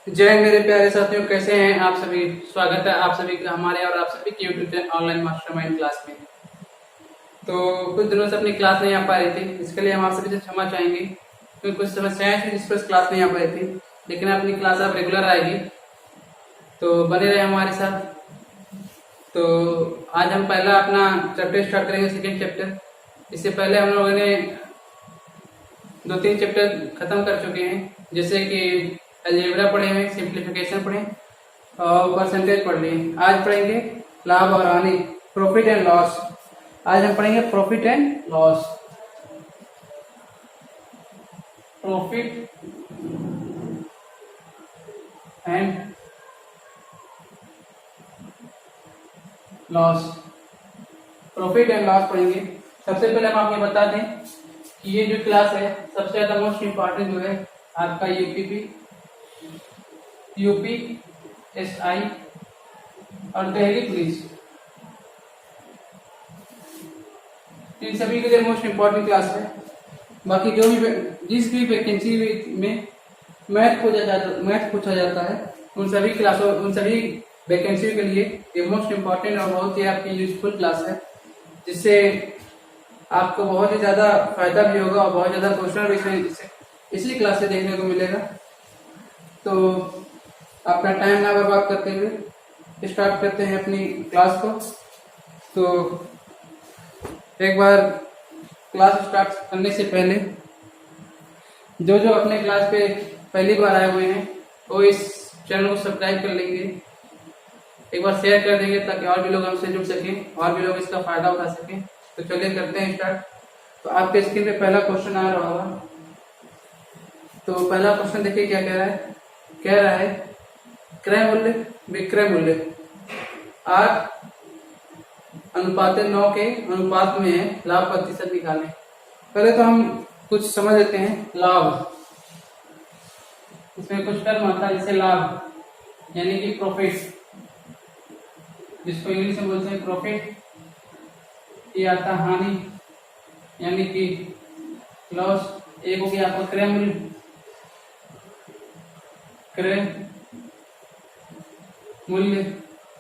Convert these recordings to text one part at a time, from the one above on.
जय हिंद मेरे प्यारे साथियों, कैसे हैं आप सभी। स्वागत है आप सभी का हमारे और आप सभी के YouTube channel online mastermind class में। तो कुछ दिनों से अपनी क्लास नहीं आ पा रही थी, इसके लिए हम आप सभी से क्षमा चाहेंगे क्योंकि कुछ समस्याएं थी जिस पर क्लास नहीं आ पाई थी, लेकिन अपनी क्लास अब रेगुलर आएगी, तो बने रहे हमारे साथ। तो आज हम पहला अपना चैप्टर स्टार्ट करेंगे, सेकेंड चैप्टर। इससे पहले हम लोगों ने 2-3 चैप्टर खत्म कर चुके हैं, जैसे कि अलजेब्रा पढ़े हैं, सिंप्लीफिकेशन पढ़े और परसेंटेज पढ़ लिए। आज पढ़ेंगे लाभ और हानि, प्रॉफिट एंड लॉस। आज हम पढ़ेंगे profit and loss. Profit and loss, profit and loss पढ़ेंगे। सबसे पहले हम आपको बता दें कि ये जो क्लास है सबसे ज्यादा मोस्ट इम्पोर्टेंट जो है आपका यूपीएसआई और दिल्ली पुलिस, इन सभी के लिए मोस्ट इम्पोर्टेंट क्लास है। बाकी जो भी जिस भी वैकेंसी में मैथ पूछा जाता है उन सभी वैकेंसी के लिए ये मोस्ट इम्पोर्टेंट और बहुत ही आपकी यूजफुल क्लास है, जिससे आपको बहुत ही ज्यादा फायदा भी होगा और बहुत ज्यादा क्वेश्चन भी इसी क्लास से देखने को मिलेगा। तो अपना टाइम ना बर्बाद करते हुए स्टार्ट करते हैं अपनी क्लास को। तो एक बार क्लास स्टार्ट करने से पहले जो जो अपने क्लास पे पहली बार आए हुए हैं वो इस चैनल को सब्सक्राइब कर लेंगे, एक बार शेयर कर देंगे ताकि और भी लोग हमसे जुड़ सकें और भी लोग इसका फायदा उठा सकें। तो चलिए करते हैं स्टार्ट। तो आपके स्क्रीन पे पहला क्वेश्चन आ रहा होगा। तो पहला क्वेश्चन देखिए क्या कह रहा है क्रय मूल्य विक्रय मूल्य 8:9 के अनुपात में है, लाभ प्रतिशत निकालें। पहले तो हम कुछ समझ लेते हैं लाभ। इसमें कुछ टर्म आता है जैसे लाभ यानी कि प्रॉफिट, जिसको इंग्लिश में बोलते हैं प्रॉफिट। ये आता हानि यानी कि लॉस। एक हो गया आपका क्रय मूल्य, क्रय मूल्य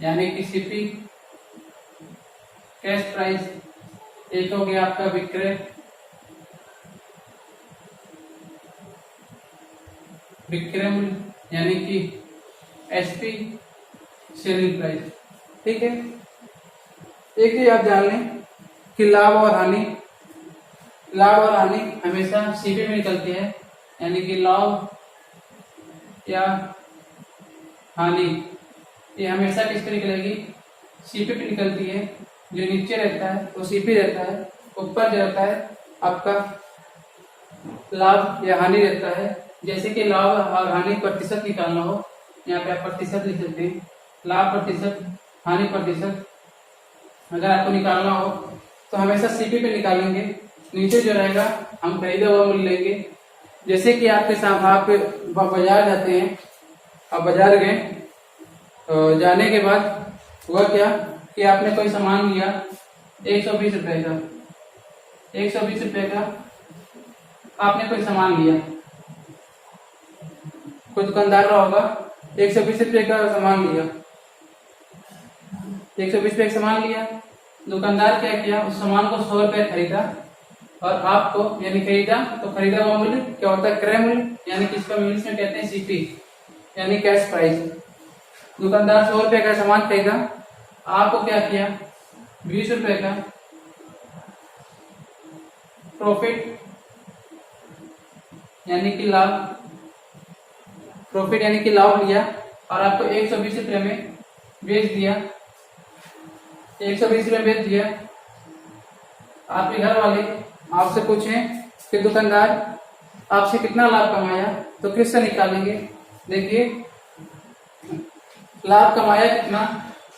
यानी कि सीपी, कैश प्राइस। एक हो गया आपका विक्रय, विक्रय मूल्य यानी कि एसपी, सेलिंग प्राइस। ठीक है, एक चीज आप जान लें कि लाभ और हानि हमेशा सीपी में निकलती है, यानी कि लाभ या हानि ये हमेशा किस पे निकलेगी, सीपी पे निकलती है। जो नीचे रहता है वो सीपी रहता है, ऊपर जो रहता है आपका लाभ या हानि रहता है। जैसे कि लाभ और हानि प्रतिशत निकालना हो, यहाँ पे आप प्रतिशत लिख सकते हैं, लाभ प्रतिशत हानि प्रतिशत अगर आपको निकालना हो तो हमेशा सीपी पे निकालेंगे। नीचे जो रहेगा हम खरीदा हुआ मूल्य लेंगे। जैसे कि आपके सामने आप बाजार जाते हैं, आप बाजार गए, तो जाने के बाद हुआ क्या कि आपने कोई सामान लिया 120 रुपए का, 120 रुपए का आपने कोई सामान लिया। कोई दुकानदार रहा होगा 120 रुपए का सामान लिया, 120 रुपए का सामान लिया। दुकानदार क्या किया, उस सामान को 100 रुपए खरीदा और आपको यानी खरीदा, तो खरीदा हुआ मूल्य क्या होता है, क्रय मूल्य, यानी कि इसका इंग्लिश में कहते हैं सीपी यानी कैश प्राइस। दुकानदार 100 रुपए का सामान खरीदा, आपको क्या किया 20 रुपए का प्रॉफिट यानी कि लाभ, प्रॉफिट यानी कि लाभ लिया और आपको 120 रुपए में बेच दिया, 120 रुपए बेच दिया। आपके घर वाले आपसे पूछें कि दुकानदार आपसे कितना लाभ कमाया, तो किससे निकालेंगे। देखिए लाभ कमाया कितना,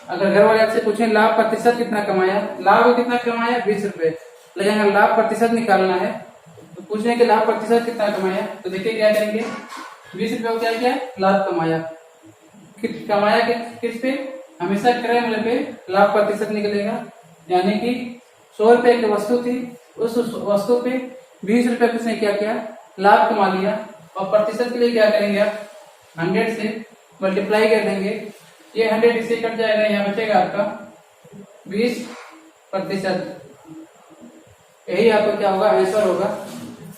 अगर घर वाले आपसे पूछें लाभ प्रतिशत कितना कमाया, लाभ कितना कमाया 20 रुपए, लेकिन अगर लाभ प्रतिशत निकालना है तो पूछने के लाभ प्रतिशत कितना कमाया, तो देखिए क्या करेंगे 20 रुपए को क्या किया लाभ कमाया। किस पे, हमेशा क्रय मूल्य पे लाभ प्रतिशत निकलेगा, यानी कि 100 रुपए की वस्तु थी, उस वस्तु पे 20 रुपए किसने क्या किया लाभ कमा लिया। और प्रतिशत के लिए क्या करेंगे आप 100 से मल्टीप्लाई कर देंगे, ये 100 इससे कट जाएगा, यहाँ बचेगा आपका 20%। यही आपका क्या होगा, आंसर होगा।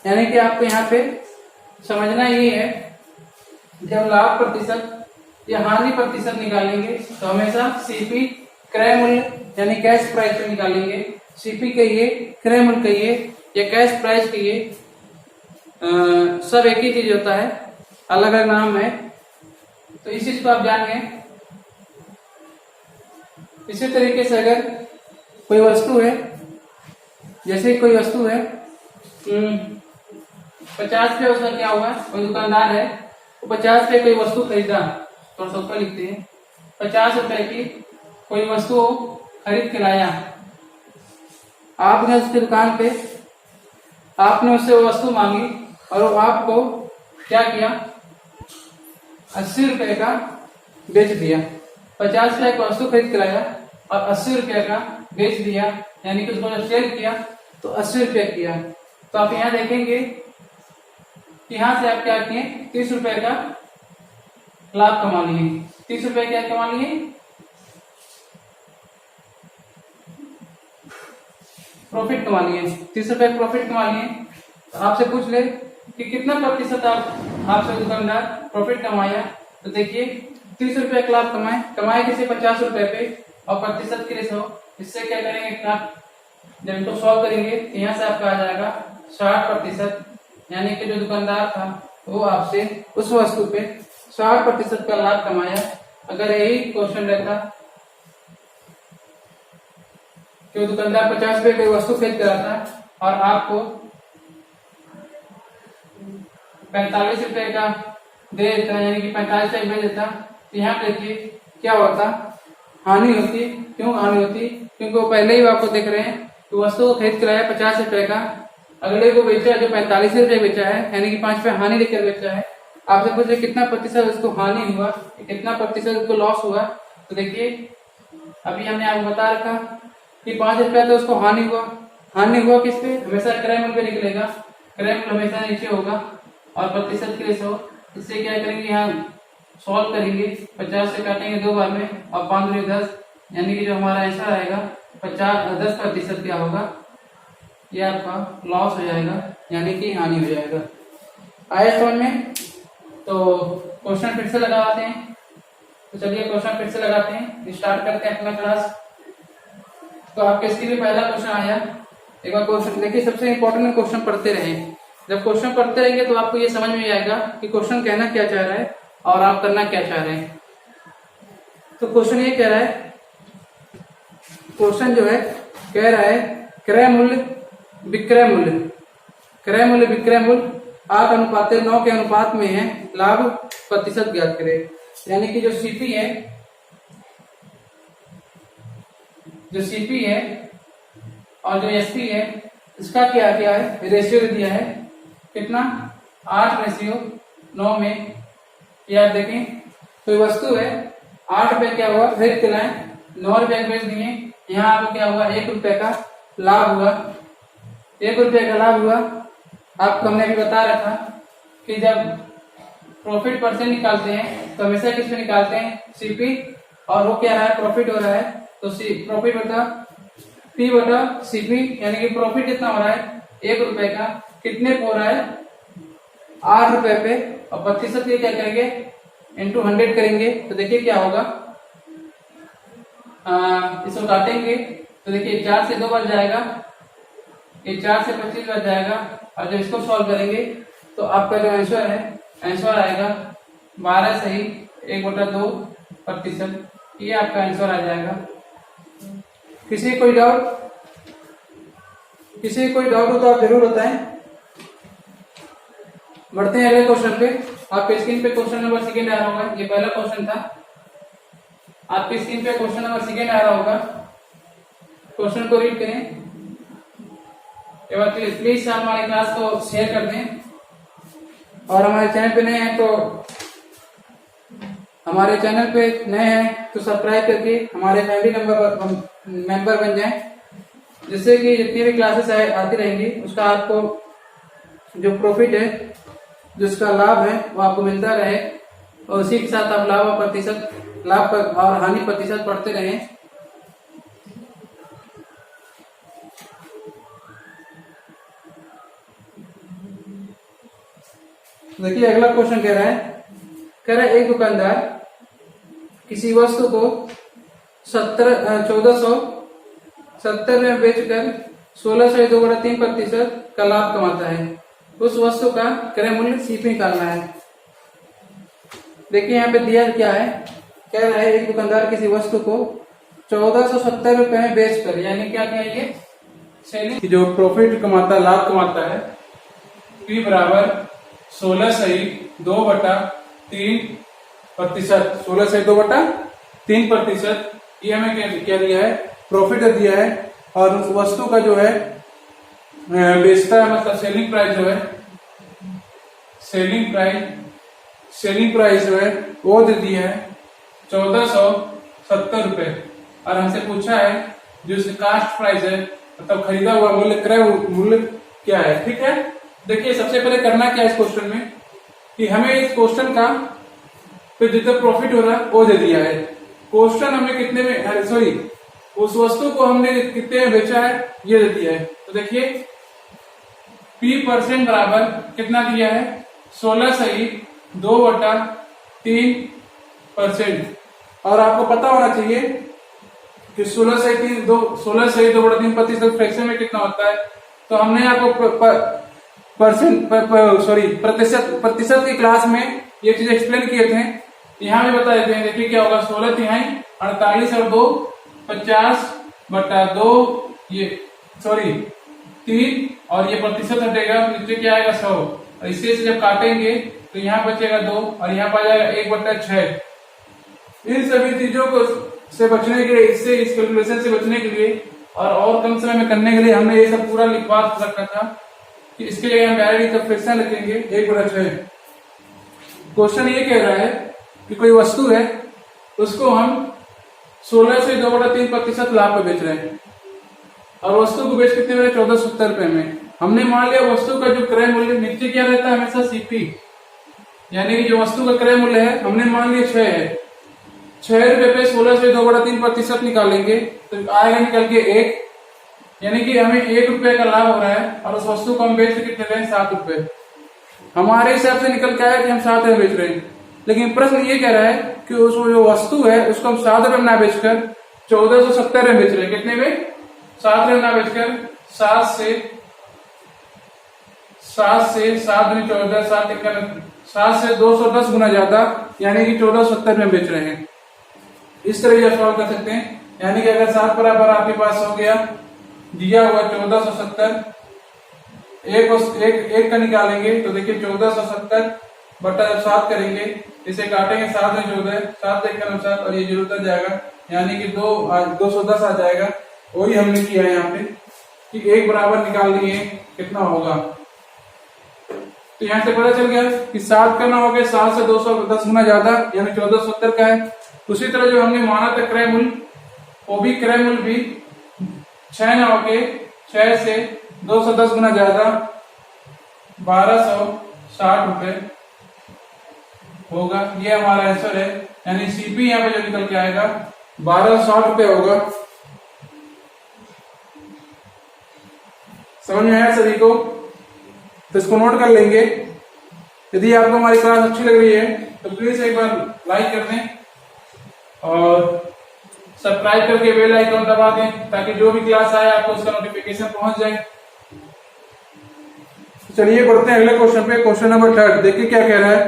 यानी कि आपको यहाँ पे समझना ये है, जब लाभ प्रतिशत या हानि प्रतिशत निकालेंगे तो हमेशा सीपी क्रय मूल्य यानी कैश प्राइस पे निकालेंगे। सीपी कहिए, क्रय मूल्य कहिए या कैश प्राइस कहिए, सब एक ही चीज होता है, अलग अलग नाम है। तो इस चीज को आप जान गए। इसी तरीके से अगर कोई वस्तु है, जैसे कोई वस्तु है 50 रुपये, उसका क्या हुआ, कोई दुकानदार है वो 50 रुपये कोई वस्तु खरीदा, थोड़ा सा ऊपर लिखते हैं, 50 रुपए की कोई वस्तु खरीद के लाया। आपने उसकी दुकान पे आपने उससे वो वस्तु मांगी और वो आपको क्या किया, 80 रुपए का बेच दिया। 50 रुपए की वस्तु खरीद के लाया और 80 रुपए का बेच दिया, यानी कि उसको सेल किया तो 80 रुपए किया। तो आप यहाँ देखेंगे कि यहां से आप क्या किए, 30 रुपए का लाभ कमा लिए। 30 रुपए क्या कमा लिए, प्रॉफिट कमा लिए, 30 रुपए प्रॉफिट कमा लिए। तो आपसे पूछ ले कि कितना प्रतिशत आपसे दुकानदार प्रॉफिट कमाया, तो देखिए 30 रुपए का लाभ कमाए किसे, 50 रुपए पे, और प्रतिशत के लिए 100। इससे क्या करेंगे, जब इनको सॉल्व करेंगे तो यहाँ से आपका आ जाएगा 60%, यानी कि जो दुकानदार था वो आपसे उस वस्तु पे 60% का लाभ कमाया। अगर यही क्वेश्चन रहता कि दुकानदार 50 रुपए की वस्तु खरीद कर आता और आपको 45 रुपए का दे देता, यानी कि 45 रुपए में देता, तो यहाँ पे देखिए क्या होता, हानि होती। क्यों हानि होती, क्योंकि वो पहले ही आपको देख रहे हैं कि वस्तु को खरीद कर लाया 50 रुपए का, अगले को बेचा जो 45 रुपए बेचा है, यानी कि 5 रुपए हानि लेकर बेचा है। आपसे पूछ रहे कितना प्रतिशत उसको हानि हुआ, कितना प्रतिशत उसको लॉस हुआ। तो देखिए अभी हमने आपको बता रखा कि 5 रुपया तो उसको हानि हुआ किस पे, हमेशा क्रय मूल्य पे निकलेगा, क्रय मूल्य हमेशा नीचे होगा, और प्रतिशत के लिए 100। इससे क्या करेंगे, यहाँ सॉल्व करेंगे, 50 से काटेंगे 2 बार में और 5 में 10, यानी कि जो हमारा आंसर आएगा 10% क्या होगा, ये आपका लॉस हो जाएगा, यानी कि हानि हो जाएगा। आया समझ में। तो क्वेश्चन फिर से लगाते हैं। तो चलिए क्वेश्चन फिर से लगाते हैं, स्टार्ट करते हैं अपना क्लास। तो आपके स्क्रीन में पहला क्वेश्चन आया, एक बार क्वेश्चन देखिए। सबसे इंपॉर्टेंट क्वेश्चन पढ़ते रहें, जब क्वेश्चन पढ़ते रहेंगे तो आपको ये समझ में आएगा कि क्वेश्चन कहना क्या चाह रहा है और आप करना क्या चाह रहे हैं। तो क्वेश्चन ये कह रहा है, क्वेश्चन जो है कह रहा है क्रय मूल्य विक्रय मूल्य, क्रय मूल्य विक्रय मूल्य 8:9 के अनुपात में है, लाभ प्रतिशत ज्ञात करें। यानी कि जो सीपी है और जो एसपी है, इसका क्या किया है, रेशियो दिया है कितना, 8:9 में। ये आप देखें कोई वस्तु है, 8 रुपए क्या हुआ खरीद के लाए, 9 रुपए बेच दिए, यहाँ आपको क्या हुआ, 1 रुपए का लाभ हुआ, 1 रुपए का लाभ हुआ। आपको हमने भी बता रखा कि जब प्रॉफिट परसेंट निकालते हैं तो हमेशा किस पे निकालते हैं, सीपी, और वो क्या है, प्रॉफिट हो रहा है, तो प्रॉफिट बटा पी बटा सीपी, यानी कि प्रॉफिट कितना हो रहा है, 1 रुपए का, कितने पे हो रहा है, 8 रुपए पे, और प्रतिशत के क्या करेंगे, इंटू 100 करेंगे। तो देखिए क्या होगा, इसको काटेंगे तो देखिए 4 से 2 बार जाएगा, ये 4 से 25 बार जाएगा, और जब इसको सॉल्व करेंगे तो आपका जो आंसर है, आंसर आएगा 12 सही 1/2%, ये आपका आंसर आ जाएगा। किसी कोई डाउट हो तो आप जरूर बताएं। बढ़ते हैं अगले क्वेश्चन पे। आपके स्क्रीन पे क्वेश्चन नंबर 2 आ रहा होगा, ये पहला क्वेश्चन था, आपकी स्क्रीन पे क्वेश्चन नंबर 2 आ रहा होगा। क्वेश्चन को रीड करें, प्लीज हमारी क्लास को शेयर कर दें, और हमारे चैनल पे नए हैं तो सब्सक्राइब करके हमारे फैमिली मेंबर बन जाएं, जिससे कि जितनी भी क्लासेस आती रहेंगी उसका आपको जो प्रॉफिट है, जिसका लाभ है, वो आपको मिलता रहे। और उसी के साथ आप लाभ और हानि प्रतिशत पढ़ते रहें। देखिए अगला क्वेश्चन कह रहा है एक दुकानदार किसी वस्तु को 1470 में बेचकर 16.3% का लाभ कमाता है। उस वस्तु का क्रय मूल्य सीपी निकालना है। देखिए यहाँ पे दिया क्या है, कह रहा है एक दुकानदार किसी वस्तु को 1470 रुपए में बेचकर, यानी क्या कहेंगे सेलिंग, जो प्रॉफिट कमाता लाभ कमाता है, P बराबर 16/2/3%, 16/2/3%, ये हमें क्या दिया है, प्रॉफिट दिया है। और उस वस्तु का जो है बेचता है, मतलब सेलिंग प्राइस जो है, सेलिंग प्राइस जो है वो दे दिया है 1470 रुपए। और हमसे पूछा है जो कास्ट प्राइस है, मतलब खरीदा हुआ मूल्य, क्रय मूल्य क्या है। ठीक है, देखिए सबसे पहले करना क्या है इस क्वेश्चन में, कि हमें इस क्वेश्चन का फिर जितना प्रॉफिट हो रहा है वो दे दिया है। क्वेश्चन हमें कितने में, सॉरी उस वस्तु को हमने कितने में बेचा है ये दे दिया है। तो देखिए P% बराबर कितना दिया है, 16/2/3%। और आपको पता होना चाहिए कि 16/2/3% फ्रैक्शन में कितना होता है। तो हमने आपको प्रतिशत की क्लास में ये चीज एक्सप्लेन किए थे, यहाँ भी बता देते हैं। देखिए क्या होगा, 16 तिहाई 48 और 2 50/2, ये सॉरी 3, और ये प्रतिशत हटेगा, नीचे क्या आएगा 100, और इससे जब काटेंगे तो यहाँ बचेगा 2 और यहाँ पर जाएगा 1/6। इन सभी चीजों को से बचने के लिए, इससे इस कैलकुलेशन से बचने के लिए और कम समय में करने के लिए हमने ये सब पूरा लिखवा रखा था कि इसके लिए हम डायरेक्ट फ्रैक्शन लिखेंगे 1/6। क्वेश्चन ये कह रहा है कि कोई वस्तु है, उसको हम 16 से 2/3% लाभ पे बेच रहे हैं, और वस्तु को बेच कितने में, 1470 रुपए में। हमने मान लिया वस्तु का जो क्रय मूल्य, नीचे क्या रहता है हमेशा सीपी, यानी कि जो वस्तु का क्रय मूल्य है हमने मान लिया 6 है। 6 रुपए पे 16 से 2/3% निकालेंगे तो आएगा निकल के 1, यानी कि हमें 1 रुपए का लाभ हो रहा है, और उस वस्तु को हम बेच कितने रहे हैं, 7 रुपए। हमारे हिसाब से निकल के आया कि हम 7 रुपए बेच रहे हैं, लेकिन प्रश्न ये कह रहा है कि उस जो वस्तु है उसको हम 7 रुपए में ना बेचकर 1470 में बेच रहे हैं। कितने में, 7 रुपए में ना बेचकर 7 से 210 गुना ज्यादा, यानी कि 1470 में बेच रहे हैं। इस तरह यह सॉल्व कर सकते हैं, यानी कि अगर 7 बराबर आपके पास हो गया, दिया हुआ 1470, एक का निकालेंगे तो देखिए 1470/7 करेंगे, इसे काटेंगे 7 में 14, 7 1 7, और ये 0 तक जाएगा, यानी कि 210 आ जाएगा। वही हमने किया है यहाँ पे कि 1 बराबर निकाल दिए कितना होगा। तो यहाँ से पता चल गया कि 7 का ना हो गया 7 से 210 गुना ज्यादा, यानी 1470 का है। उसी तरह जो हमने माना था क्रय मूल्य, वो भी क्रय मूल्य भी 6 ना होके 6 से 210 गुना ज्यादा 1260 रुपए होगा। ये हमारा आंसर है, यानी सीपी यहाँ पे जो निकल के आएगा 1260 रुपए होगा। समझ में आया सभी को? तो इसको नोट कर लेंगे। यदि आपको हमारी क्लास अच्छी लग रही है तो प्लीज एक बार लाइक कर दें और सब्सक्राइब करके बेल आइकन दबा दें, ताकि जो भी क्लास आए आपको उसका नोटिफिकेशन पहुंच जाए। चलिए बढ़ते हैं अगले क्वेश्चन पे। क्वेश्चन नंबर 3 देखिए क्या कह रहा है।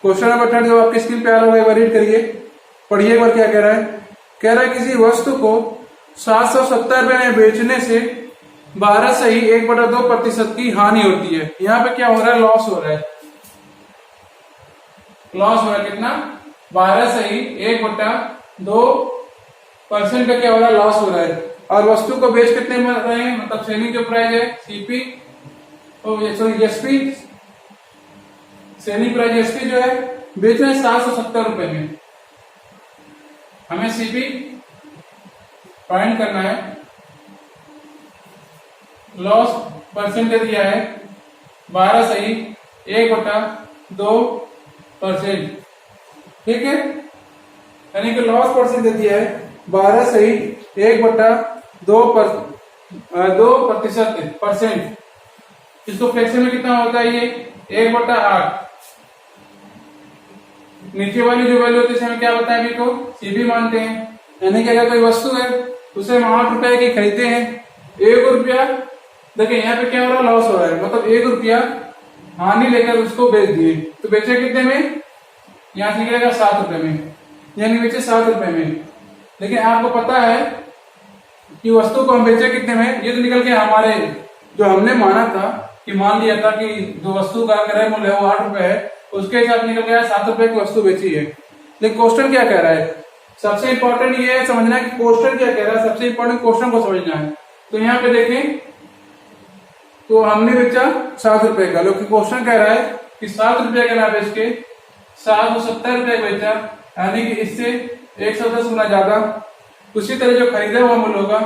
क्वेश्चन नंबर 3 जब आपकी स्क्रीन पे आ रहा होगा एक बार रीड करिए, पढ़िए एक बार क्या कह रहा है। कह रहा है किसी वस्तु को 770 रुपए में बेचने से 12 से ही 1/2% की हानि होती है। यहाँ पे क्या हो रहा है, लॉस हो रहा है। लॉस हो रहा है कितना, 12 से ही 1/2% का क्या हो रहा है, लॉस हो रहा है। और वस्तु को बेच कितने में रहे हैं, मतलब सेलिंग जो प्राइस है CP, sorry SP, selling price SP जो है बेच रहे हैं 770 रुपए में। हमें सीपी फाइंड करना है। लॉस परसेंटेज दिया है 12 से ही 1/2%। ठीक है, यानी कि लॉस परसेंट दे दिया है 12 सही 1/2 परसेंट। इसको फ्रैक्शन में कितना होता है, ये 1/8। नीचे वाली जो वैल्यू होती है हमें क्या बताया अभी को सीबी मानते हैं, यानी कि अगर कोई वस्तु है उसे हम 8 रुपए की खरीदते हैं, 1 रुपया, देखिए यहाँ पे क्या हो रहा है, लॉस हो रहा है, मतलब 1 रुपया हानि लेकर उसको बेच दिए, तो बेचे कितने में, यहाँ से निकलेगा 7 रुपए में, यानी बेचे 7 रुपए में। लेकिन आपको पता है कि वस्तु को हम बेचे कितने में, ये तो निकल के हमारे जो हमने माना था कि मान लिया था कि जो वस्तु का क्रय मूल्य है वो 8 रुपए है, उसके हिसाब निकल गया 7 रुपए की वस्तु बेची है। लेकिन क्वेश्चन क्या कह रहा है, सबसे इंपॉर्टेंट ये है समझना है कि क्वेश्चन क्या कह रहा है, सबसे इंपॉर्टेंट क्वेश्चन को समझना है। तो यहाँ पे देखें तो हमने बेचा 7 रुपए का, लेकिन क्वेश्चन कह रहा है कि 7 रुपए का ना बेच के 770 रुपए बेचा, यानी कि इससे 110 गुना ज्यादा। उसी तरह जो खरीदा हुआ मूल्य होगा,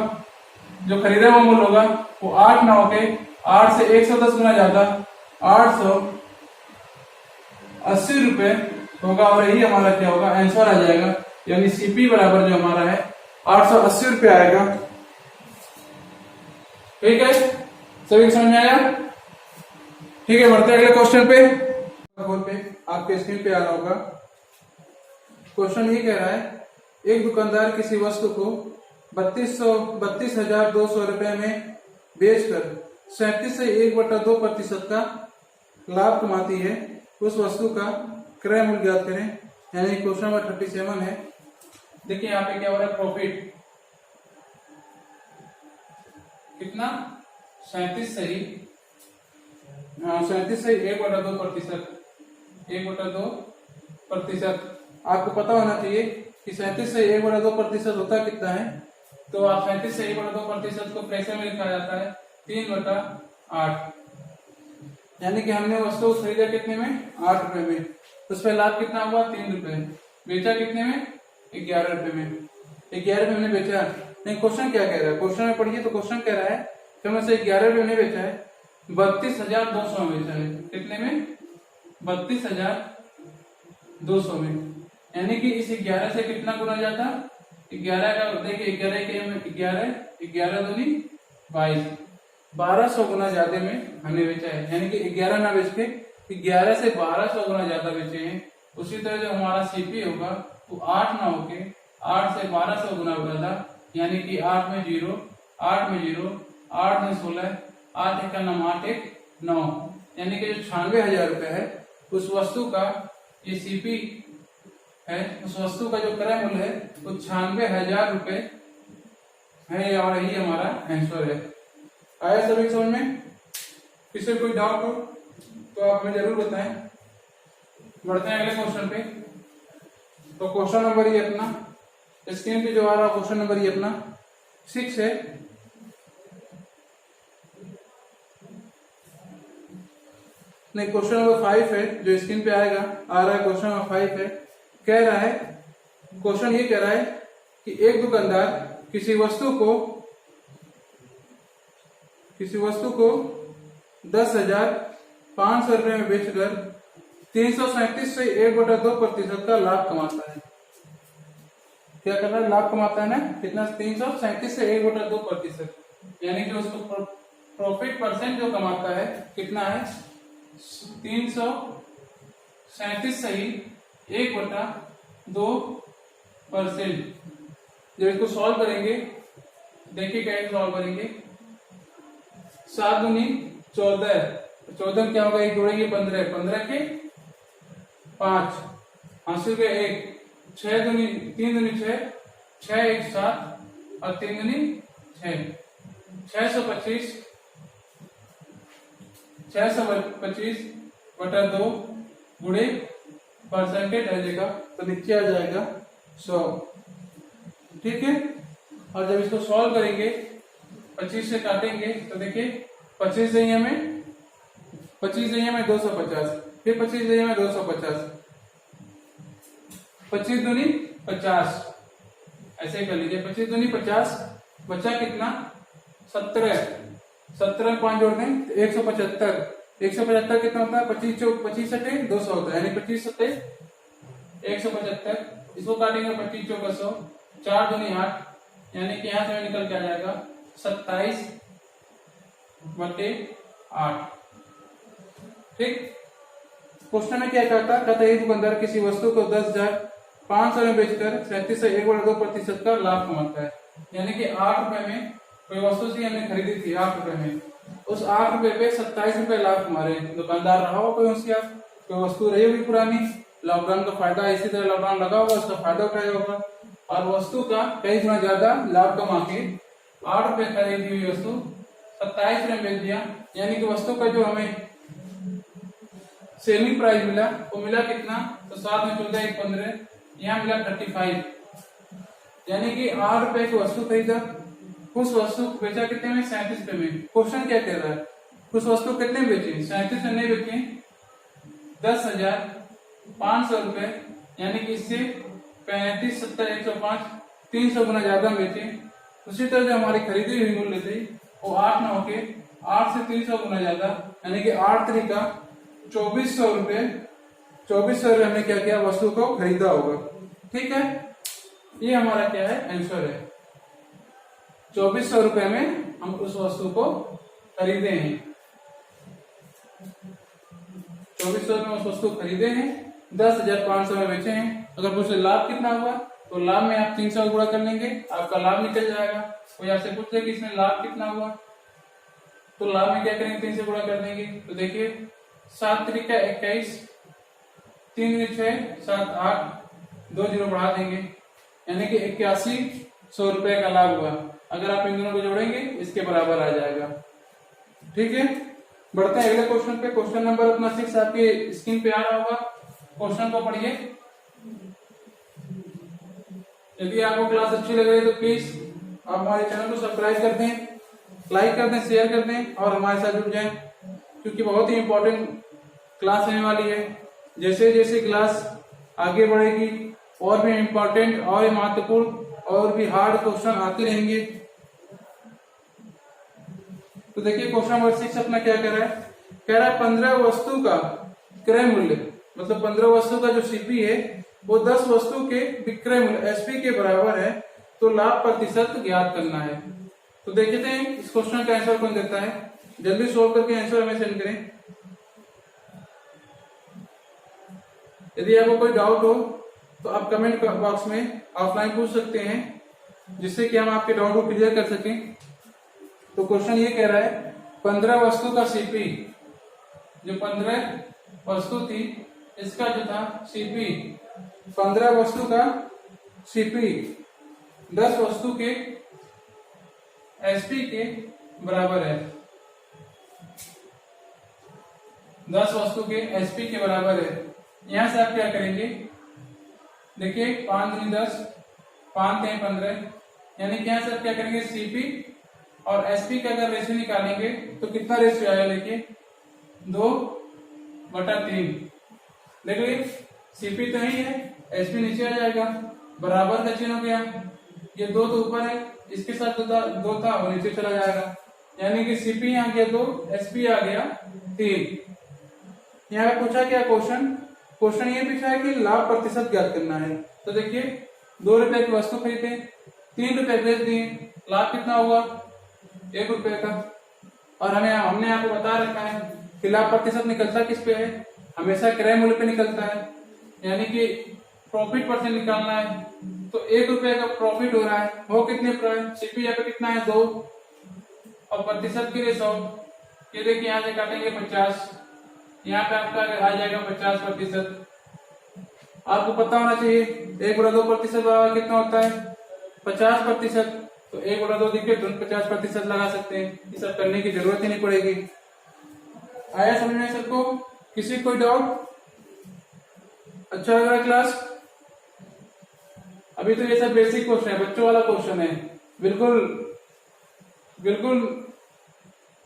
वो 8 ना होके 8 से 110 गुना ज्यादा 880 रुपए होगा, और यही हमारा क्या होगा, आंसर आ जाएगा, यानी सीपी बराबर जो हमारा है 880 रुपए आएगा। ठीक है, सभी समझ में आया? ठीक है, बढ़ते हैं अगले क्वेश्चन पे। आपके स्क्रीन पे आ रहा होगा, क्वेश्चन ये कह रहा है एक दुकानदार किसी वस्तु को 32,200 रुपए में बेचकर 37 से 1/2% का लाभ कमाती है, उस वस्तु का क्रय मूल्य ज्ञात करें। यानी क्वेश्चन नंबर 37 है। देखिए यहाँ पे क्या हो रहा है, प्रॉफिट कितना, 37 सही 1/2%। आपको पता होना चाहिए कि 37 से 1/2% होता कितना है, तो आप 37 से 1/2% को फ्रैक्शन में लिखा जाता है 3/8। यानी कि हमने वस्तु खरीदा कितने में, 8 रुपए में, उस पर लाभ कितना हुआ, 3 रुपए, बेचा कितने में, 11 रुपए में, 11 रुपए मैंने बेचा। नहीं, क्वेश्चन क्या कह रहा है, क्वेश्चन में पढ़िए तो क्वेश्चन कह रहा है कि हमने से 11 रुपए में बेचा है, 32,200 में बेचा है, कितने में, 32,200 में, यानी कि इस 11 से कितना गुना जाता, 11 का देखिए 11 दूनी 22, 1200 गुना ज्यादा में हमने बेचा है, यानी कि 11 ना बेच के 11 से 1200 गुना ज्यादा बेचे हैं। उसी तरह जो हमारा सीपी होगा वो 8 ना होके 8 से 1200 गुना ज्यादा, यानी कि 8 में 0, 8 में 16, 8 एक का नाम 8 1 9, यानी कि जो 96,000 रुपए है उस वस्तु का ये सीपी है, उस वस्तु का जो क्रय मूल्य है वो 96,000 रुपए है, और यही हमारा आंसर है। आया सभी समझ में? किसी कोई डाउट हो तो आप हमें जरूर बताएं। बढ़ते हैं अगले क्वेश्चन पे। तो क्वेश्चन नंबर ये अपना स्क्रीन पे जो आ रहा है, क्वेश्चन नंबर ये अपना 6 है। नहीं, क्वेश्चन नंबर 5 है जो स्क्रीन पे आएगा, आ रहा है क्वेश्चन नंबर 5 है। कह रहा है, क्वेश्चन ये कह रहा है कि एक दुकानदार किसी वस्तु को 10,500 रुपए में बेचकर 337 से 1/2% का लाभ कमाता है। क्या कर रहा है, लाभ कमाता है ना, कितना, 337 से 1/2%, यानी कि उसको प्रॉफिट परसेंट जो कमाता है कितना है, 337 सही 1/2%। जब इसको सॉल्व करेंगे, देखिए कैसे सॉल्व करेंगे, 7 दूनी 14, 14 क्या होगा, एक जोड़ेंगे 15, 15 के 5, हासिल के 1, 6 दूनी 3 दूनी 6, 6 1 7 और 3 दूनी 6, 625/2 गुणे परसेंटेज आ जाएगा, तो नीचे आ जाएगा 100। ठीक है, और जब इसको सॉल्व करेंगे 25 से काटेंगे तो देखिए 25 से हमें 250, फिर 25 से हमें 250, 25 दूनी 50, ऐसे कर लीजिए, 25 दूनी 50, बचा कितना, 17, 17 5 जोड़ दें 175, 175 कितना होता है, 25 से 200 होता है, यानी 25 7 175, इसको काटेंगे 25 चौका 100, 4 दूनी 8, यानी कि यहाँ से निकल के आ जाएगा 27/8। ठीक। क्वेश्चन में क्या कहता है दुकानदार किसी वस्तु को 10,500 में बेचकर 37.1/2% का लाभ कमाता है। यानी कि 8 रुपए में कोई वस्तु से हमने खरीदी थी 8 रुपए में, उस 8 रुपए पे 27 रुपए लाभ कमा रहे हैं। दुकानदार रहा होगा कोई होशियार, कोई वस्तु रही होगी पुरानी, लॉकडाउन का फायदा, इसी तरह लॉकडाउन लगा होगा उसका फायदा उठाया होगा और वस्तु का कई गुना ज्यादा लाभ कमा के 8 रुपए खरीदी हुई वस्तु 27 रुपए बेच दिया। यानी कि वस्तु का जो हमें सेलिंग प्राइस मिला वो मिला कितना, तो 7 में 14 1 15, यहाँ मिला 35। यानी कि 8 रुपए की वस्तु खरीदा, उस वस्तु को बेचा कितने में, 37 रुपए में। क्वेश्चन क्या कह रहा है, उस वस्तु कितने में बेचे, 37 में नहीं बेचे, 10,500 रुपए, यानी कि इससे 35 70 105 300 गुना ज्यादा बेचे। उसी तरह जो हमारी खरीदी हुई मूल्य थी वो 8 न होके 8 से 300 गुना ज्यादा, यानी कि 8 तरीका 2400 रुपए, 2400 रुपए हमने क्या किया, वस्तु को खरीदा होगा। ठीक है, ये हमारा क्या है, आंसर है। 2400 रुपए में हम उस वस्तु को खरीदे हैं, 2400 में उस वस्तु खरीदे हैं, 10,500 में बेचे हैं। अगर पूछे लाभ कितना हुआ, तो लाभ में आप 300 गुणा कर लेंगे, आपका लाभ निकल जाएगा। कोई आपसे पूछ ले कि इसमें लाभ कितना हुआ, तो लाभ में क्या करेंगे, 3 से गुणा कर देंगे। तो देखिए 7 तरीका 21, 3 6 7 8, 2 जीरो बढ़ा देंगे, यानी कि 8100 रुपए का लाभ हुआ। अगर आप इन दोनों को जोड़ेंगे इसके बराबर आ जाएगा। ठीक है, बढ़ते हैं अगले क्वेश्चन पे। क्वेश्चन नंबर अपना 6 आपके स्क्रीन पे आ रहा होगा, क्वेश्चन को पढ़िए। यदि आपको क्लास अच्छी लग रही है तो प्लीज आप हमारे चैनल को सब्सक्राइब कर दें, लाइक कर दें, शेयर कर दें और हमारे साथ जुड़ जाएं, क्योंकि बहुत ही इंपॉर्टेंट क्लास होने वाली है। जैसे जैसे क्लास आगे बढ़ेगी और भी इंपॉर्टेंट और महत्वपूर्ण और भी हार्ड क्वेश्चन आते रहेंगे। तो देखिए क्वेश्चन नंबर 6 अपना क्या कह रहा है, कह रहा है 15 वस्तु का क्रय मूल्य, मतलब 15 वस्तु का जो सीपी है वो 10 वस्तु के विक्रय मूल्य एसपी के बराबर है, तो लाभ प्रतिशत ज्ञात करना है। तो देखते हैं इस क्वेश्चन का आंसर कौन देता है, जल्दी सोल्व करके आंसर हमें सेंड करें। यदि आपको कोई डाउट हो तो आप कमेंट बॉक्स में ऑफलाइन पूछ सकते हैं, जिससे कि हम आपके डाउट को क्लियर कर सकें। तो क्वेश्चन ये कह रहा है 15 वस्तु का सीपी, जो 15 वस्तु थी इसका जो था सीपी, 15 वस्तु का सीपी 10 वस्तु के एसपी के बराबर है, 10 वस्तु के एसपी के बराबर है। यहां से आप क्या करेंगे, देखिए 5 दूनी 10, 5 3 15, यानी कि यहां से आप क्या करेंगे, सीपी और एसपी का अगर रेशियो निकालेंगे तो कितना रेशियो आएगा, देखिए 2/3। देखिए सीपी तो ही है, एसपी नीचे आ जाएगा, बराबर का चिन्ह हो गया, ये 2 तो ऊपर है, इसके साथ 2 था वो नीचे चला जाएगा, यानी कि सीपी आ गया 2, एसपी आ गया 3। यहाँ पे पूछा क्या क्वेश्चन ये पूछा है कि लाभ प्रतिशत ज्ञात करना है। तो देखिए 2 रुपए की वस्तु खरीदे, 3 रुपए बेच दिए, लाभ कितना हुआ, 1 रुपए का। और हमने आपको बता रखा है कि लाभ प्रतिशत निकलता किस पे है, हमेशा क्रय मूल्य पे निकलता है, यानी कि प्रॉफिट परसेंट निकालना है। तो 1 रुपए का प्रॉफिट हो रहा है, वो कितने पर है, सीपी यहाँ पे कितना है 2 और प्रतिशत के लिए 100। ये देखिए यहाँ से काटेंगे 50, यहाँ पे आपका आ जाएगा 50%। आपको पता होना चाहिए 1/2% बराबर कितना होता है, 50%। तो 1/2 दिखे तो 50% लगा सकते हैं, ये सब करने की जरूरत ही नहीं पड़ेगी। आया समझ में सबको, किसी कोई डाउट, अच्छा लग रहा है क्लास। अभी तो ये सब बेसिक क्वेश्चन है, बच्चों वाला क्वेश्चन है, बिल्कुल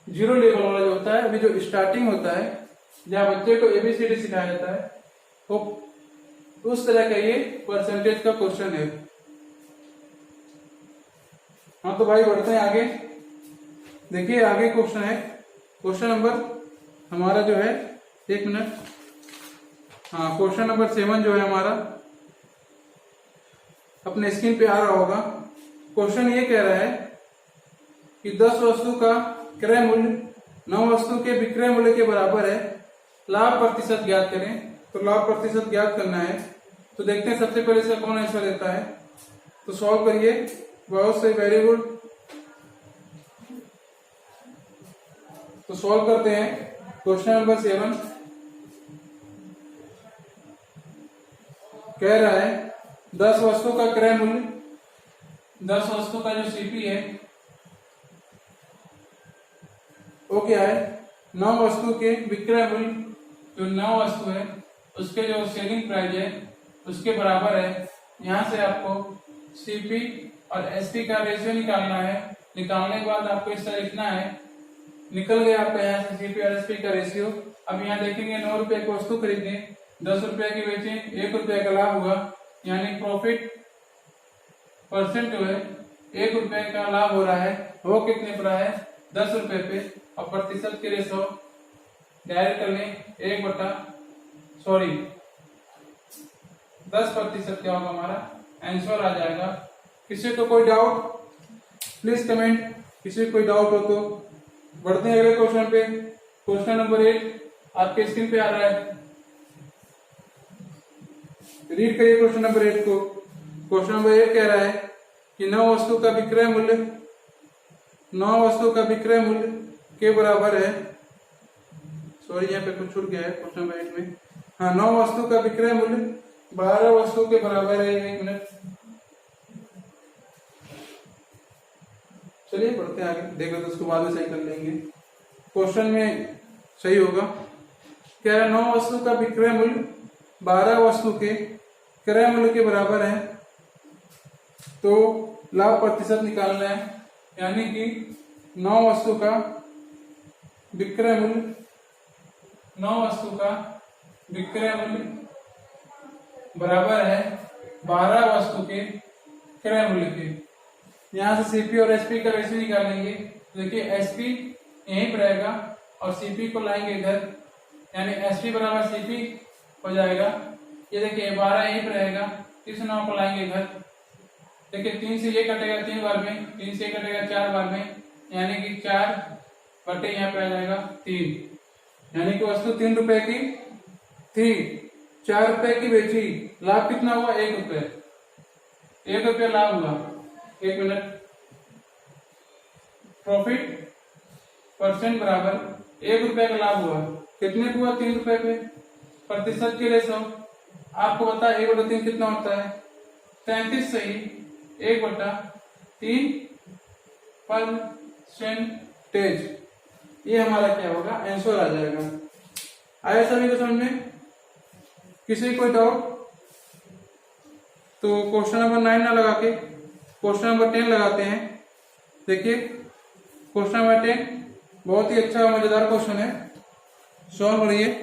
0 लेवल वाला जो होता है। अभी जो स्टार्टिंग होता है जहाँ बच्चे को एबीसीडी सिखाया जाता है, वो उस तरह का ये परसेंटेज का क्वेश्चन है। हाँ तो भाई बढ़ते हैं आगे। देखिए आगे क्वेश्चन है, क्वेश्चन नंबर हमारा जो है, 1 मिनट, हाँ क्वेश्चन नंबर 7 जो है हमारा, अपने स्क्रीन पे आ रहा होगा। क्वेश्चन ये कह रहा है कि 10 वस्तु का क्रय मूल्य 9 वस्तु के विक्रय मूल्य के बराबर है, लाभ प्रतिशत ज्ञात करें। तो लाभ प्रतिशत ज्ञात करना है, तो देखते हैं सबसे पहले इसका कौन आंसर देता है। तो सॉल्व करिए, बहुत सही, वेरी गुड। तो सॉल्व करते हैं क्वेश्चन नंबर 7। कह रहा है 10 वस्तु का क्रय मूल्य, 10 वस्तु का जो सीपी है वो क्या है, 9 वस्तु के विक्रय मूल्य, जो 9 वस्तु है उसके जो सेलिंग प्राइस है उसके बराबर है। यहां से आपको सीपी और एसपी का रेशियो निकालना है। निकालने के बाद आपको इस तरह लिखना है, निकल गया आपका यहाँ से सीपी और एसपी का रेशियो। अब यहाँ देखेंगे 9 रुपए की वस्तु खरीदे, 10 रुपए की बेचे, 1 रुपए का लाभ हुआ, यानी प्रॉफिट परसेंट जो है 1 रुपए का लाभ हो रहा है। वो कितने पर रहा है, 10 रुपए पे। और प्रतिशत के रेशो डायरेक्ट कर लें, 10% क्या होगा, हमारा आंसर आ जाएगा। किसी को कोई डाउट प्लीज कमेंट, किसी को कोई डाउट हो तो। बढ़ते हैं अगले क्वेश्चन पे। क्वेश्चन नंबर 8 आपके स्क्रीन पे आ रहा है, रीड करिए क्वेश्चन नंबर 8 को। क्वेश्चन नंबर 8 कह रहा है कि 9 वस्तु का विक्रय मूल्य, 9 वस्तु का विक्रय मूल्य के बराबर है। सॉरी, यहाँ पे कुछ छूट गया है क्वेश्चन नंबर 8 में। हाँ, 9 वस्तु का विक्रय मूल्य 12 वस्तु के बराबर है। 1 मिनट, चलिए बढ़ते हैं आगे, देखो तो उसको बाद में सही कर लेंगे, क्वेश्चन में सही होगा। क्या है, 9 वस्तु का विक्रय मूल्य 12 वस्तु के क्रय मूल्य के बराबर है। तो लाभ प्रतिशत निकालना है, यानी कि 9 वस्तु का विक्रय मूल्य, 9 वस्तु का विक्रय मूल्य बराबर है 12 वस्तु के क्रय मूल्य के। यहां से सीपी और एसपी का रेशियो निकालेंगे। देखिए एसपी यहीं पर रहेगा और सीपी को लाएंगे इधर, यानी एसपी बराबर सीपी हो जाएगा। ये देखिए 12 यहीं पर रहेगा, इस 9 को लाएंगे इधर। देखिए 3 से ये कटेगा 3 बार में, 3 से कटेगा 4 बार में, यानी कि 4 बटे यहाँ पे आ जाएगा 3, यानी कि वस्तु 3 रुपए की थी, 4 रुपए की बेची, लाभ कितना हुआ, 1 रुपए, 1 रुपया लाभ हुआ। 1 मिनट, प्रॉफिट परसेंट बराबर 1 रुपए का लाभ हुआ, कितने को हुआ, 3 रुपए पे। प्रतिशत के रेशो आपको पता है 1/3 कितना होता है, 33 सही, 1/3 परसेंटेज। ये हमारा क्या होगा, आंसर आ जाएगा। आया सभी को समझ में, किसी कोई डाउट तो क्वेश्चन नंबर 9 ना लगा के क्वेश्चन नंबर 10 लगाते हैं। देखिए क्वेश्चन नंबर 10 बहुत ही अच्छा मजेदार क्वेश्चन है, सॉल्व करिए।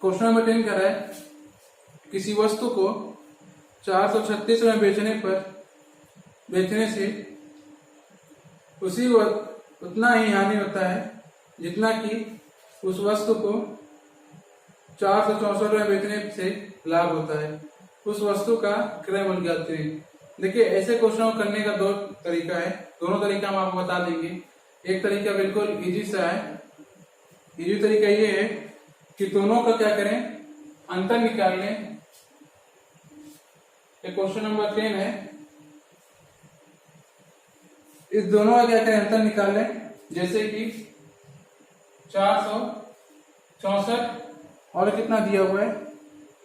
क्वेश्चन नंबर 10 कह रहा है किसी वस्तु को 436 में बेचने से उतना ही हानि होता है जितना कि उस वस्तु को 464 में बेचने से लाभ होता है। उस वस्तु का क्रय मूल्य ज्ञात करें। देखिए ऐसे क्वेश्चनों को करने का 2 तरीका है, दोनों तरीका हम आपको बता देंगे। एक तरीका बिल्कुल इजी सा है, इजी तरीका ये है कि दोनों का क्या करें, अंतर निकाल लें। क्वेश्चन नंबर 10 है, इस दोनों का क्या करें, अंतर निकाल लें। जैसे कि 464 और कितना दिया हुआ है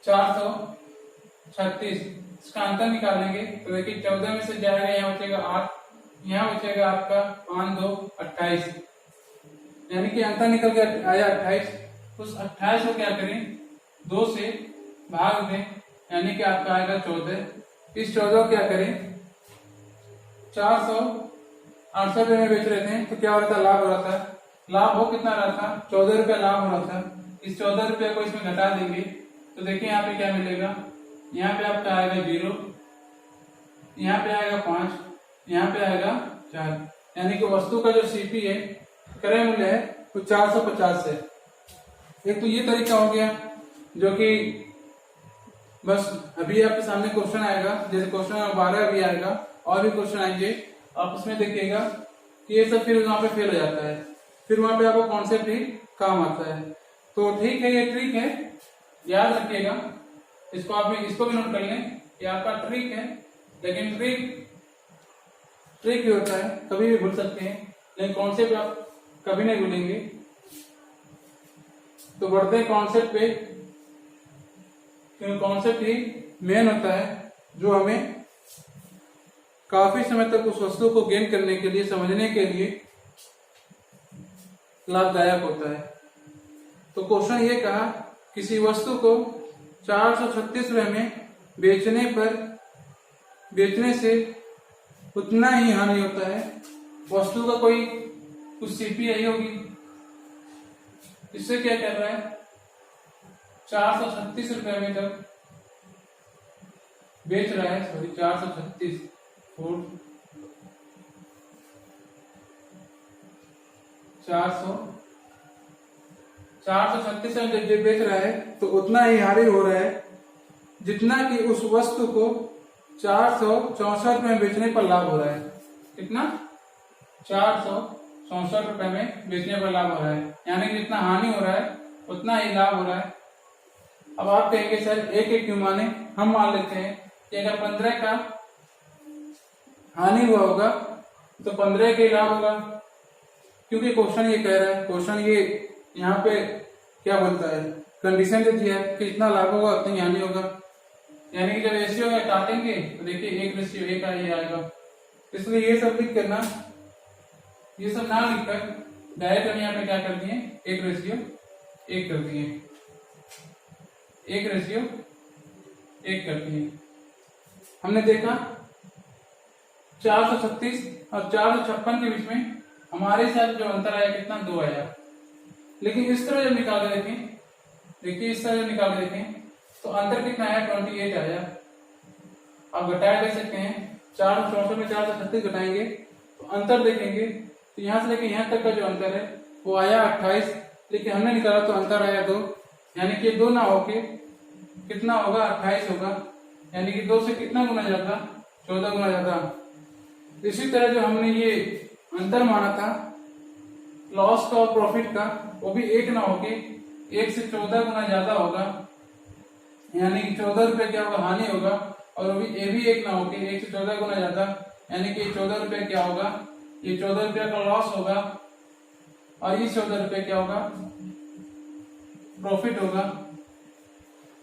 436, इसका अंतर निकालेंगे तो देखिए 14 में से जाएगा, यहाँ बचेगा 8, यहाँ बचेगा आपका 5 2 28, यानी कि अंतर निकल के आया 28। उस 28 को क्या करें, 2 से भाग दें, यानी कि आपका आएगा 14। इस 14 को क्या करें, 468 में बेच रहे थे तो क्या हो रहा था, लाभ हो रहा था। लाभ हो कितना रहा था, 14 रुपया लाभ हो रहा था। इस 14 रुपये को इसमें घटा देंगे तो देखिए यहाँ पे क्या मिलेगा, यहाँ पे आपका आएगा 0, यहाँ पे आएगा 5, यहाँ पे आएगा 4, यानी कि वस्तु का जो सीपी है, क्रय मूल्य है, वो 450 है। एक तो ये तरीका हो गया जो कि बस अभी आपके सामने क्वेश्चन आएगा, जैसे क्वेश्चन नंबर 12 अभी आएगा, और भी क्वेश्चन आएंगे, आप उसमें देखिएगा कि ये सब फिर वहां पे फेल हो जाता है, फिर वहां पे आपको कॉन्सेप्ट ही काम आता है। तो ठीक है, ये ट्रिक है, याद रखिएगा, इसको आप भी, इसको भी नोट कर लें, ये आपका ट्रिक है। लेकिन ट्रिक ही होता है, कभी भी भूल सकते हैं, लेकिन कॉन्सेप्ट आप कभी नहीं भूलेंगे। तो बढ़ते हैं कॉन्सेप्ट पे, क्योंकि कॉन्सेप्ट ही मेन होता है जो हमें काफी समय तक उस वस्तु को गेन करने के लिए, समझने के लिए लाभदायक होता है। तो क्वेश्चन ये कहा, किसी वस्तु को 436 रुपए में बेचने से उतना ही हानि होता है। वस्तु का कोई कुछ सीपी आई होगी, इससे क्या कर रहा है, 436 रुपए में जब बेच रहा है, सॉरी 436 436 में जब बेच रहा है तो उतना ही हानि हो रहा है जितना कि उस वस्तु को 464 रुपए में बेचने पर लाभ हो रहा है। कितना, 464 रुपए में बेचने पर लाभ हो रहा है, यानी कि जितना हानि हो रहा है उतना ही लाभ हो रहा है। अब आप कहेंगे सर एक एक क्यों माने, हम मान लेते हैं कि अगर 15 का हानि हुआ होगा तो 15 के लाभ होगा, क्योंकि क्वेश्चन ये कह रहा है, क्वेश्चन ये यहाँ पे क्या बोलता है, कंडीशन जो दिया है कि इतना लाभ होगा उतना ही हानि होगा, यानी कि जब रेशियो में काटेंगे तो देखिए 1:1 का ये आएगा। इसलिए ये सब लिख करना, ये सब ना लिखकर डायरेक्ट हम यहाँ पे क्या कर दिए, 1:1 कर दिए, 1:1 कर दिए। हमने देखा 436 और 456 के बीच में हमारे साथ जो अंतर आया कितना, 2 आया। लेकिन इस तरह जब निकाल के देखें, देखिए इस तरह जब निकाल के देखें तो अंतर कितना आया, 28 आया। आप घटाया देख सकते हैं, 464 में 436 घटाएंगे तो अंतर देखेंगे तो यहाँ से लेके यहाँ तक का जो अंतर है वो आया 28, लेकिन हमने निकाला तो अंतर आया 2, यानी कि 2 ना होके कितना होगा, 28 होगा, यानी कि 2 से कितना गुना ज्यादा, 14 गुना ज्यादा। इसी तरह जो हमने ये अंतर माना था लॉस का और प्रॉफिट का, वो भी 1 ना होके 1 से 14 गुना ज्यादा होगा, यानी कि 14 रुपए क्या होगा, हानि होगा, और वो भी ये भी 1 ना होके 1 से 14 गुना ज्यादा, यानी कि 14 रुपए क्या होगा, ये 14 रुपए का लॉस होगा, और ये 14 रुपए क्या होगा, प्रॉफिट होगा।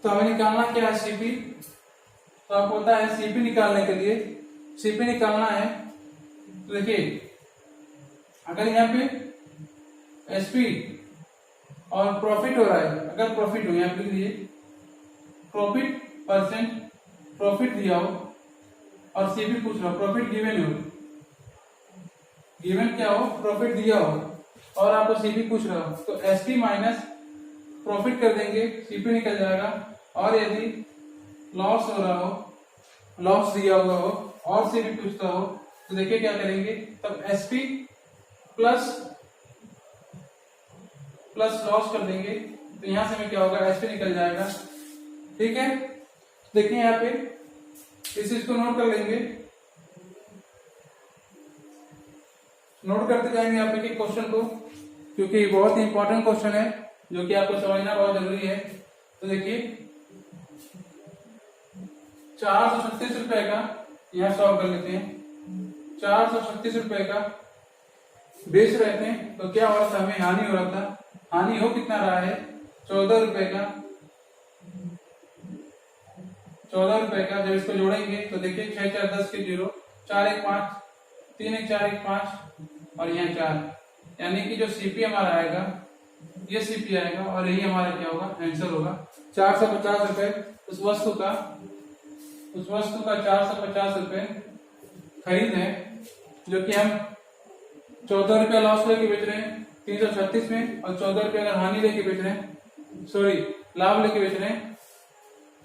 तो हमें निकालना क्या है, सीपी। तो आपको पता है सीपी निकालने के लिए, सीपी निकालना है तो देखिए, अगर यहाँ पे एसपी और प्रॉफिट हो रहा है, अगर प्रॉफिट हो, यहाँ पे लिख दीजिए प्रॉफिट परसेंट, प्रॉफिट दिया हो और सीपी पूछ रहा हो, प्रॉफिट गिवन हो, गिवन क्या हो, प्रॉफिट दिया हो और आपको सीपी पूछ रहा हो, तो एसपी माइनस प्रॉफिट कर देंगे, सीपी निकल जाएगा। और यदि लॉस हो रहा हो, लॉस दिया हुआ हो और सीपी पूछता हो तो देखिए क्या करेंगे, तब एसपी प्लस लॉस कर देंगे, तो यहां से हमें क्या होगा, एसपी निकल जाएगा। ठीक है, देखिए यहाँ पे इस चीज को नोट कर लेंगे, नोट करते जाएंगे आप एक क्वेश्चन को, क्योंकि बहुत ही इंपॉर्टेंट क्वेश्चन है जो कि आपको समझना बहुत जरूरी है। तो देखिए 436 रुपए का यहां सॉल्व कर लेते हैं। 436 रुपए का बेच रहे थे तो क्या हो रहा था, हमें हानि हो रहा था, हानि हो कितना रहा है, 14 रुपए का, 14 रुपए का। जब इसको जोड़ेंगे तो देखिए 6 4 10 के 0, 4 1 5, 3 1 4 1 5 और यहाँ 4, यानी कि जो सीपी हमारा आएगा ये सीपी आएगा और यही हमारा क्या होगा, आंसर होगा। 450 रुपए उस वस्तु का 450 रुपए खरीद है, जो कि हम 14 रुपया लॉस करके बेच रहे हैं, 336 में, और 14 रुपये अगर हानि लेके बेच रहे हैं, सॉरी लाभ लेके बेच रहे हैं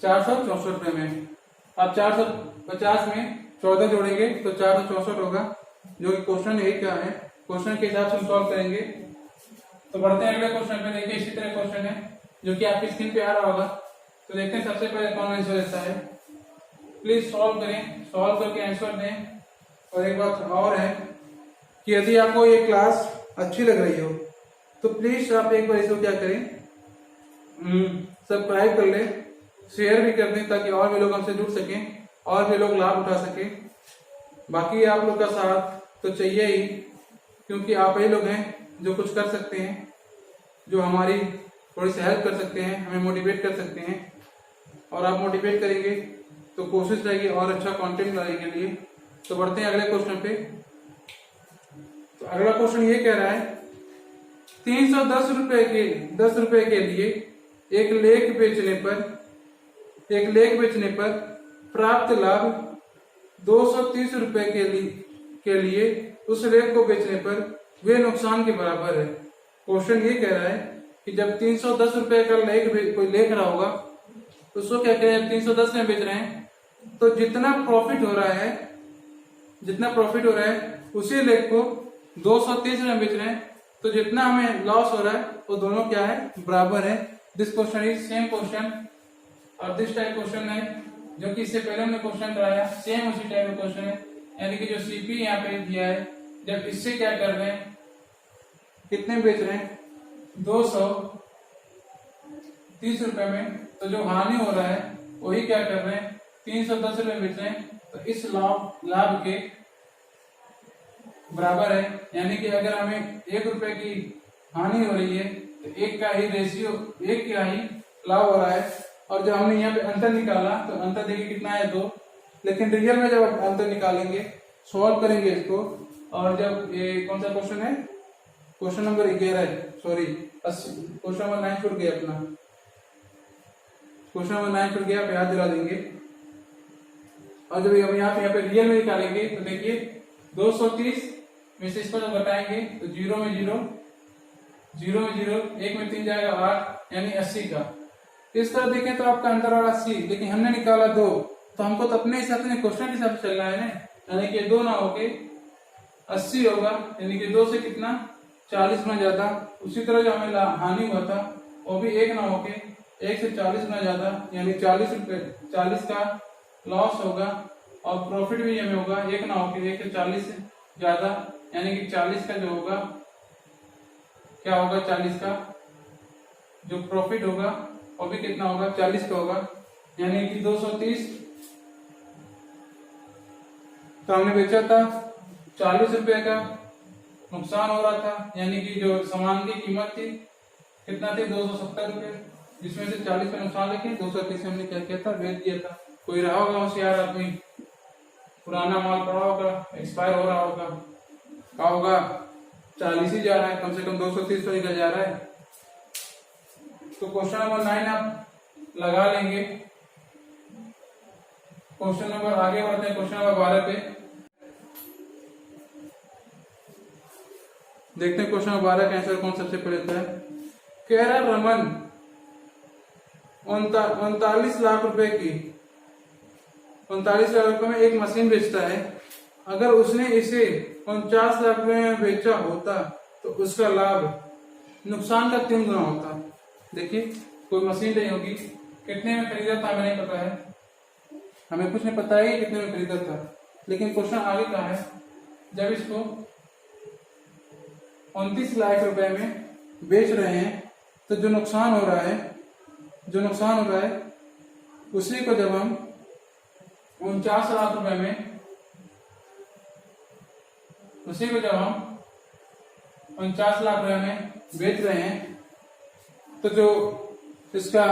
464 रुपये में। आप 450 में 14 जोड़ेंगे तो 464 होगा, जो कि क्वेश्चन यही क्या है, क्वेश्चन के हिसाब से हम सॉल्व करेंगे। तो बढ़ते हैं अगले क्वेश्चन पे। देखिए इसी तरह क्वेश्चन है जो कि आपकी स्क्रीन पे आ रहा होगा। तो देखते हैं सबसे पहले कौन आंसर देता है। प्लीज सॉल्व करें, सॉल्व करके आंसर दें। और एक बात और है कि यदि आपको ये क्लास अच्छी लग रही हो तो प्लीज आप एक बार इसको क्या करें, सब्सक्राइब कर ले, शेयर भी कर दें, ताकि और भी लोग हमसे जुड़ सकें और भी लोग लाभ उठा सकें। बाकी आप लोग का साथ तो चाहिए ही, क्योंकि आप ही लोग हैं जो कुछ कर सकते हैं, जो हमारी थोड़ी सी हेल्प कर सकते हैं, हमें मोटिवेट कर सकते हैं। और आप मोटिवेट करेंगे तो कोशिश रहेगी और अच्छा कंटेंट लाने के लिए। तो बढ़ते हैं अगले क्वेश्चन पे। तो अगला क्वेश्चन ये कह रहा है 310 रुपए के लिए एक लेख बेचने पर प्राप्त लाभ 230 रुपए के लिए उस लेख को बेचने पर वे नुकसान के बराबर है। क्वेश्चन ये कह रहा है कि जब 310 रुपए का लेख कोई लेख रहा होगा तो उसको क्या करें, 310 में बेच रहे हैं तो जितना प्रॉफिट हो रहा है उसी लेख को 230 में बेच रहे हैं, तो जितना हमें लॉस हो रहा है वो दोनों क्या है, बराबर है। This question is same question और दिस टाइप क्वेश्चन है जो कि इससे पहले हमने क्वेश्चन कराया, सेम उसी टाइप का क्वेश्चन है। यानी कि जो सीपी यहाँ पे दिया है, जब इससे क्या कर रहे हैं, कितने बेच रहे हैं 230 रुपए में, तो जो हानि हो रहा है वही क्या कर रहे हैं 310 रुपए बेच रहे हैं, तो इस लाभ के बराबर है। यानी कि अगर हमें 1 रुपए की हानि हो रही है तो 1 का ही रेशियो, 1 का ही लाभ हो रहा है। और जब हमने यहाँ पे अंतर निकाला तो अंतर देखिए कितना है 2, लेकिन रियल में जब आप अंतर निकालेंगे, सॉल्व करेंगे इसको, और जब ये कौन सा क्वेश्चन है, question number 11 sorry question number 9 छूट गया अपना, क्वेश्चन नंबर 9 छूट गया, आप याद दिला देंगे। और जब हम यहाँ पे रियल में निकालेंगे तो देखिए 230 में से इसको जब घटाएंगे तो 0 में 0, 1 में 3 जाएगा 8, यानी 80 का। इस तरह देखें तो आपका अंतर और 80, लेकिन हमने निकाला 2, तो हमको तो अपने हिसाब से क्वेश्चन के हिसाब से चलना है ना, यानी कि 2 ना होके 80 होगा, यानी कि 2 से कितना 40 गुना ज्यादा। उसी तरह जो हमें हानि हुआ था वो भी 1 ना होके 1 से 40 गुना ज्यादा, यानी 40 का लॉस होगा। और प्रॉफिट भी हमें होगा 1 ना होके 1 से 40 ज्यादा, यानी कि 40 का जो होगा क्या होगा, 40 का जो प्रॉफिट होगा वो भी कितना होगा 40 का होगा, यानी कि 230 तो हमने बेचा था 40 रुपए का, नुकसान हो रहा था, यानी कि जो सामान की कीमत थी कितना थी 270 रुपए, जिसमें से 40 का नुकसान लेके 230 हमने क्या किया था, बेच दिया था। कोई रहा होगा होशियार आदमी, पुराना माल पड़ा होगा, एक्सपायर हो रहा होगा, क्या होगा 40 ही जा रहा है, कम से कम 230 तो निकल जा रहा है। तो क्वेश्चन नंबर 9 आप लगा लेंगे। क्वेश्चन नंबर आगे बढ़ते हैं, क्वेश्चन नंबर 12 पे देखते हैं। क्वेश्चन नंबर 12 का आंसर कौन सबसे पहले होता है। कह रहा रमन 39 लाख रुपए की 39 लाख रुपए में एक मशीन बेचता है। अगर उसने इसे 49 लाख रुपए में बेचा होता तो उसका लाभ नुकसान का 3 गुना होता। देखिए कोई मशीन नहीं होगी, कितने में खरीदा था हमें नहीं पता है, हमें कुछ नहीं पता है कितने में खरीदा था, लेकिन क्वेश्चन आगे का है जब इसको 29 लाख रुपए में बेच रहे हैं तो जो नुकसान हो रहा है उसी को जब हम 49 लाख रुपए में बेच रहे हैं तो जो इसका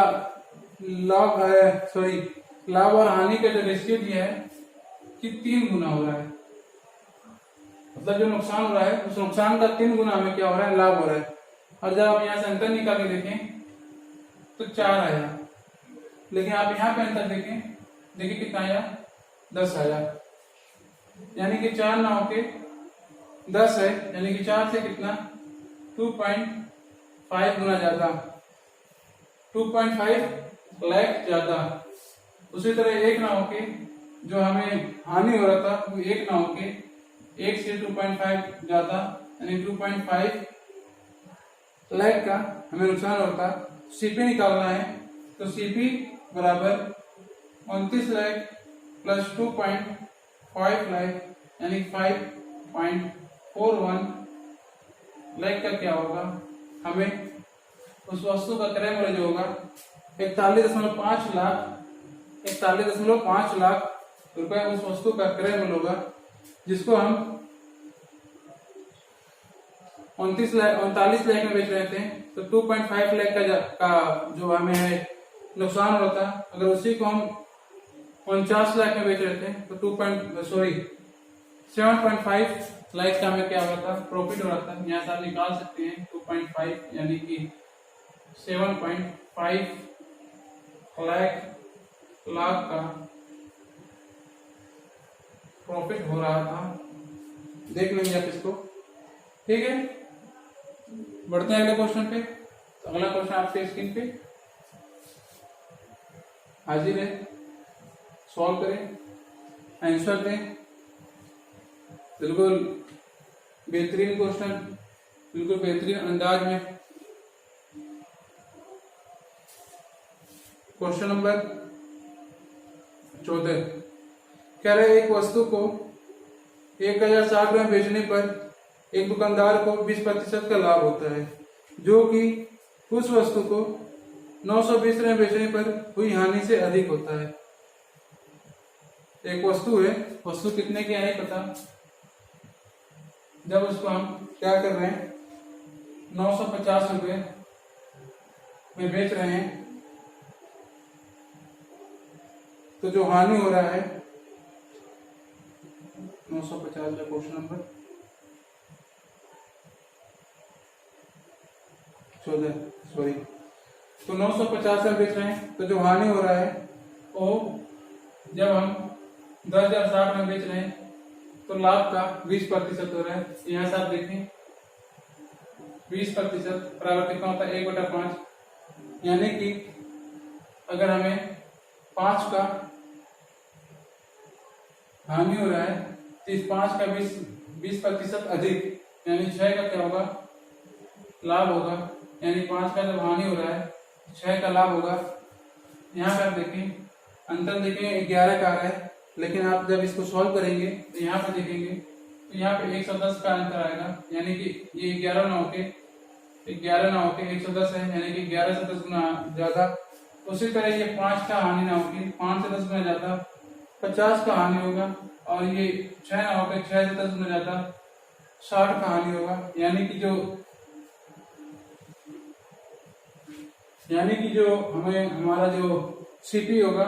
लाभ और हानि का जो रेशियो दिया है कि 3 गुना हो रहा है। मतलब जो नुकसान हो रहा है उस नुकसान का 3 गुना हमें क्या हो रहा है, लाभ हो रहा है। और जब आप यहाँ से अंतर निकाल के देखें तो 4 आया, लेकिन आप यहाँ पे अंतर देखें, देखिए कितना आया 10 आया, यानी कि 4 ना होके 10 है, यानी कि 4 से कितना 2.5 गुना ज्यादा, 2.5 लाख ज्यादा। उसी तरह एक नाव के जो हमें हानि हो रहा था वो एक नाव के एक से 2.5 ज्यादा यानी 2.5 लाख का हमें नुकसान होता। सीपी निकालना है तो सीपी बराबर 29 लाख प्लस 2.5 लाख यानी 5.41 लाख का क्या होगा, हमें उस वस्तु का क्रय मूल्य जो होगा 41.5 लाख रुपए उस वस्तु का क्रय मूल्य होगा, जिसको हम 39 लाख में बेच रहे थे। तो 2.5 लाख का जो हमें है नुकसान होता। अगर उसी को हम 49 लाख में बेच रहे थे तो 7.5 लाख का हमें क्या होता, प्रॉफिट हो रहा था। यहाँ से आप निकाल सकते हैं 2.5 यानी कि 7.5 लाख का प्रॉफिट हो रहा था। देख लेंगे आप इसको, ठीक है। बढ़ते हैं अगले क्वेश्चन पे। तो अगला क्वेश्चन आपके स्क्रीन पे हाजिर है, सॉल्व करें, आंसर दें। बिल्कुल बेहतरीन क्वेश्चन, बिल्कुल बेहतरीन अंदाज में। क्वेश्चन नंबर 14 कह रहे एक वस्तु को 1060 में बेचने पर एक दुकानदार को 20% का लाभ होता है, जो कि उस वस्तु को 920 में बेचने पर हुई हानि से अधिक होता है। एक वस्तु है, वस्तु कितने की है नहीं पता, जब उसको हम क्या कर रहे हैं 950 रुपए में बेच रहे हैं, तो जो हानि हो रहा है 950 का क्वेश्चन नंबर 14 सॉरी, तो 950 में बेच रहे हैं, तो जो हानि हो रहा है वो जब हम 10,060 में बेच रहे हैं तो लाभ का 20% हो रहा है। यहाँ से आप देखें 20% बराबर कितना होता है 1/5, यानी कि अगर हमें 5 का हानि हो रहा है तो इस 5 का 20% अधिक यानी 6 का क्या होगा, लाभ होगा। यानी 5 का जब हानि हो रहा है 6 का लाभ होगा। यहाँ पर आप देखें अंतर देखेंगे 11 का आ रहा है, लेकिन आप जब इसको सॉल्व करेंगे तो यहाँ पे देखेंगे तो यहाँ पे 110 का अंतर आएगा, यानी कि ये 11 ना होके 110 है, यानी कि 11 से 10 गुना ज्यादा। उसी तरह ये 5 का हानि ना होके 5 से 10 गुना ज्यादा 50 का हानि होगा, और ये 6 ना होकर 6 से 10 गुना ज्यादा 60 का हानि होगा। यानी कि जो हमें हमारा जो सीपी होगा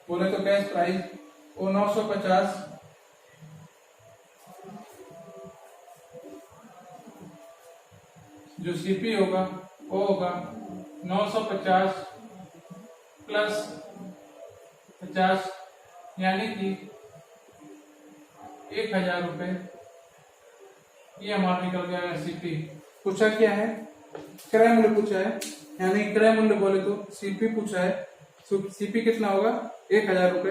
बोले तो कैश प्राइस वो 950 जो सीपी होगा वो होगा 950 प्लस 50, यानी कि 1000 रुपए। ये हमारा निकल गया सीपी। पूछा क्या है, क्रय मूल्य पूछा है, यानी क्रय मूल्य बोले तो सीपी पूछा है। सीपी कितना होगा 1000 रुपए।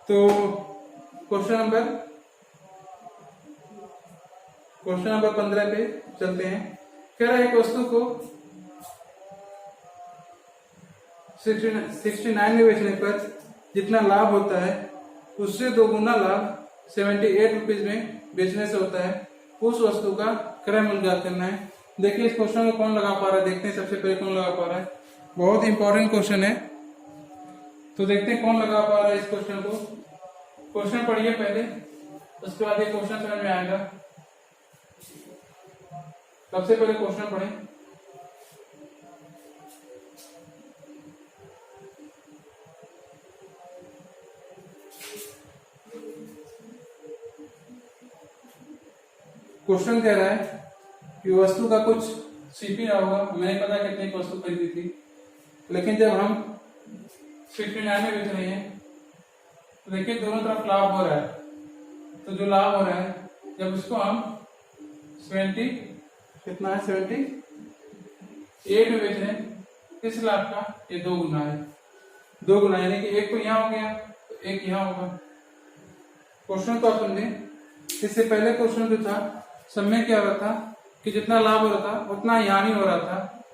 तो क्वेश्चन नंबर 15 पे चलते हैं। कह रहा है एक वस्तु को 69 में बेचने पर जितना लाभ होता है उससे 2 गुना लाभ 78 रुपीज में बेचने से होता है। उस वस्तु का क्रय मूल्य ज्ञात करना है। देखिए इस क्वेश्चन को कौन लगा पा रहा है, देखते हैं सबसे पहले कौन लगा पा रहा है। बहुत इंपॉर्टेंट क्वेश्चन है, तो देखते हैं कौन लगा पा रहा है इस क्वेश्चन को। क्वेश्चन पढ़िए पहले, उसके बाद ये क्वेश्चन समझ में आएगा। सबसे पहले क्वेश्चन पढ़ें। क्वेश्चन कह रहा है कि वस्तु का कुछ सीपी ना होगा, हमें नहीं पता कितने की वस्तु खरीदी थी, लेकिन जब हम 69 में बेच रहे हैं तो देखिए दोनों तरफ लाभ हो रहा है। तो जो लाभ हो रहा है जब उसको हम कितना है 78 में बेच रहे हैं किस लाभ का, ये 2 गुना है, 2 गुना यानी कि एक तो यहाँ हो गया तो एक यहाँ होगा। क्वेश्चन तो आप समझे। इससे पहले क्वेश्चन जो था सब में क्या हो रहा था कि जितना लाभ हो रहा था उतना यहाँ नहीं हो रहा था,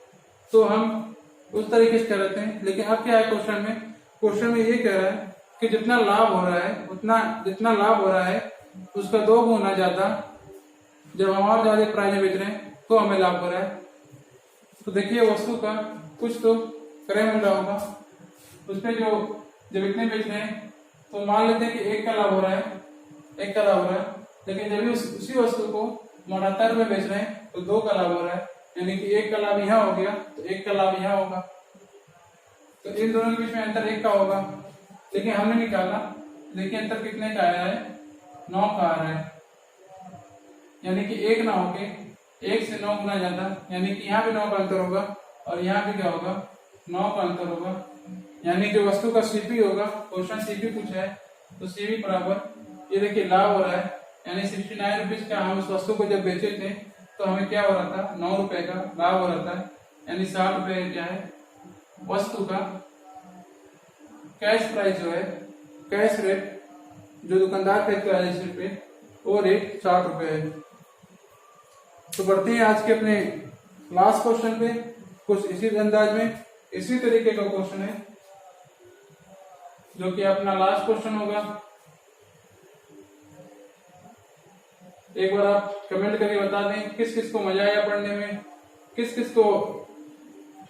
तो हम उस तरीके से कर रहे थे। लेकिन अब क्या है क्वेश्चन में, क्वेश्चन में ये कह रहा है कि जितना लाभ हो रहा है जितना लाभ हो रहा है उसका 2 गुना ज्यादा जब हम और ज्यादा प्राइस में बेच रहे हैं तो हमें लाभ हो रहा है। तो देखिए वस्तु का कुछ तो क्रय मूल्य होगा, उसपे जो जब इतने बेच रहे हैं तो मान लेते हैं कि 1 का लाभ हो रहा है, 1 का लाभ हो रहा है। लेकिन जब भी उसी वस्तु को 79 में बेच रहे हैं तो 2 का लाभ हो रहा है, यानी कि 1 का लाभ यहाँ हो गया तो 1 का लाभ यहाँ होगा। तो इन दोनों के बीच में अंतर 1 का होगा। लेकिन हमने निकाला, देखिए अंतर कितने का आया है, 9 का आ रहा है, यानी कि 1 ना होके 1 से 9 गुना ज्यादा, यानी कि यहाँ भी 9 का अंतर होगा और यहाँ भी क्या होगा 9 का अंतर होगा। यानी जो वस्तु का सीपी होगा, क्वेश्चन सीपी पूछा है तो सीपी बराबर ये देखिए लाभ हो रहा है, यानी 69 रुपीज का हम उस वस्तु को जब बेचे थे तो हमें क्या हो रहा था 9 रुपए का लाभ हो रहा था, यानी 60 रुपए क्या है वस्तु का कैश प्राइस जो है, कैश रेट जो दुकानदार पे रजिस्टर पे वो रेट 60 रुपए है। तो बढ़ते हैं आज के अपने लास्ट क्वेश्चन पे। कुछ इसी अंदाज में इसी तरीके का क्वेश्चन है जो कि अपना लास्ट क्वेश्चन होगा। एक बार आप कमेंट करके बता दें किस किस को मजा आया पढ़ने में, किस किस को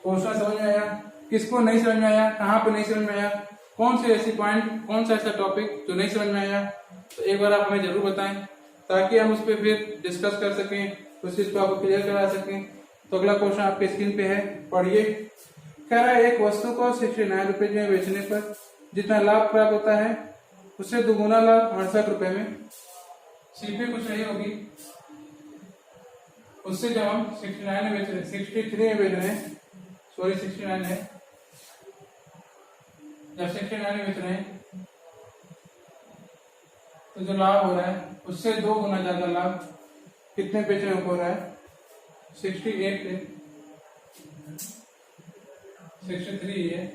क्वेश्चन समझ में आया, किसको नहीं समझ में आया, कहाँ पे नहीं समझ में आया, कौन से ऐसी पॉइंट, कौन सा ऐसा टॉपिक जो नहीं समझ में आया, तो एक बार आप हमें जरूर बताएं ताकि हम उस पर फिर डिस्कस कर सकें, उस चीज को आपको क्लियर करा सकें। तो अगला क्वेश्चन आपके स्क्रीन पे है, पढ़िए। कह रहा है एक वस्तु को 69 रुपए में बेचने पर जितना लाभ प्राप्त होता है उससे 2 गुना लाभ 68 रुपए में। सीपी कुछ नहीं होगी, उससे जब हम 69 में बेच रहे, 63 में बेच रहे हैं, सॉरी 69 है, जब 69 में बेच रहे हैं तो जो लाभ हो रहा है उससे 2 गुना ज्यादा लाभ कितने पे हो रहा है 68 पे, 63 है,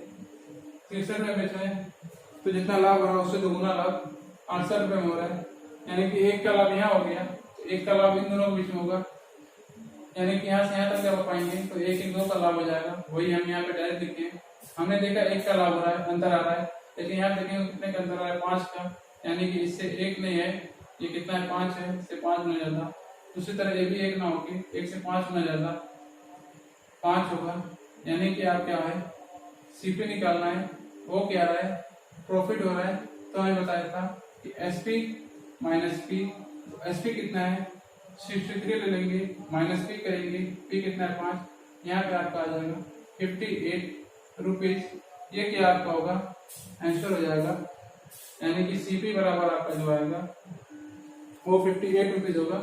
63 में बेच रहे हैं तो जितना लाभ हो रहा है उससे 2 गुना लाभ 68 रुपए में हो रहा है, यानी कि 1 का लाभ यहाँ हो गया तो 1 का लाभ इन दोनों के बीच में होगा, यानी कि यहाँ से यहाँ तक जब पाएंगे तो 1-1-2 का लाभ हो जाएगा। वही हम यहाँ पे डायरेक्ट लिखे, हमने देखा 1 का लाभ हो रहा है, अंतर आ रहा है, लेकिन यहाँ देखेंगे कितने का अंतर आ रहा है 5 का, यानी कि इससे 1 नहीं है, ये कितना है 5 है, इससे 5 गुना ज्यादा। उसी तरह ये भी 1 ना होगी, 1 से 5 गुना ज्यादा 5 होगा, यानी कि आप क्या है सीपी निकालना है, वो क्या रहा है प्रॉफिट हो रहा है। तो हमें बताया था कि एसपी माइनस पी, तो एसपी कितना है 63 ले लेंगे, माइनस पी करेंगे, पी कितना है 5, यहाँ पे आपका आ जाएगा 58 रुपीज। ये क्या आपका होगा आंसर हो जाएगा, यानी कि सीपी बराबर आपका जो आएगा वो 58 रुपीज होगा।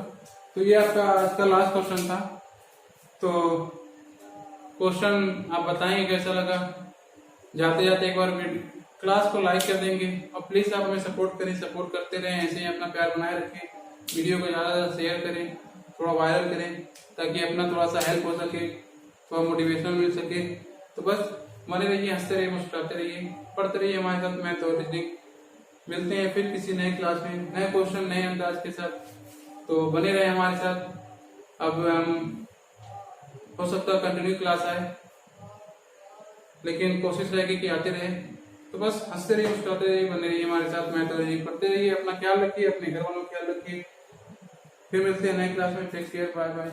तो ये आपका आज का लास्ट क्वेश्चन था। तो क्वेश्चन आप बताएंगे कैसा लगा, जाते जाते एक बार क्लास को लाइक कर देंगे और प्लीज आप हमें सपोर्ट करें, सपोर्ट करते रहें, ऐसे ही अपना प्यार बनाए रखें, वीडियो को ज्यादा ज्यादा शेयर करें, थोड़ा वायरल करें ताकि अपना थोड़ा सा हेल्प हो सके, थोड़ा मोटिवेशन मिल सके। तो बस बने रहिए, हंसते रहिए, मुस्कुराते रहिए, पढ़ते रहिए हमारे साथ मैथ और रीजनिंग। मिलते हैं फिर किसी नए क्लास में, नए क्वेश्चन नए अंदाज के साथ, तो बने रहे हमारे साथ। अब हम हो सकता है कंटिन्यू क्लास आए, लेकिन कोशिश रहेगी कि आते रहे। तो बस हंसते रहिए, मुस्कुराते रहिए, बने रहिए हमारे साथ, मैथ और रीजनिंग पढ़ते रहिए, अपना ख्याल रखिए, अपने घर वालों का ख्याल रखिए। फिर मिलते हैं नए क्लास में, टेक केयर, बाय बाय।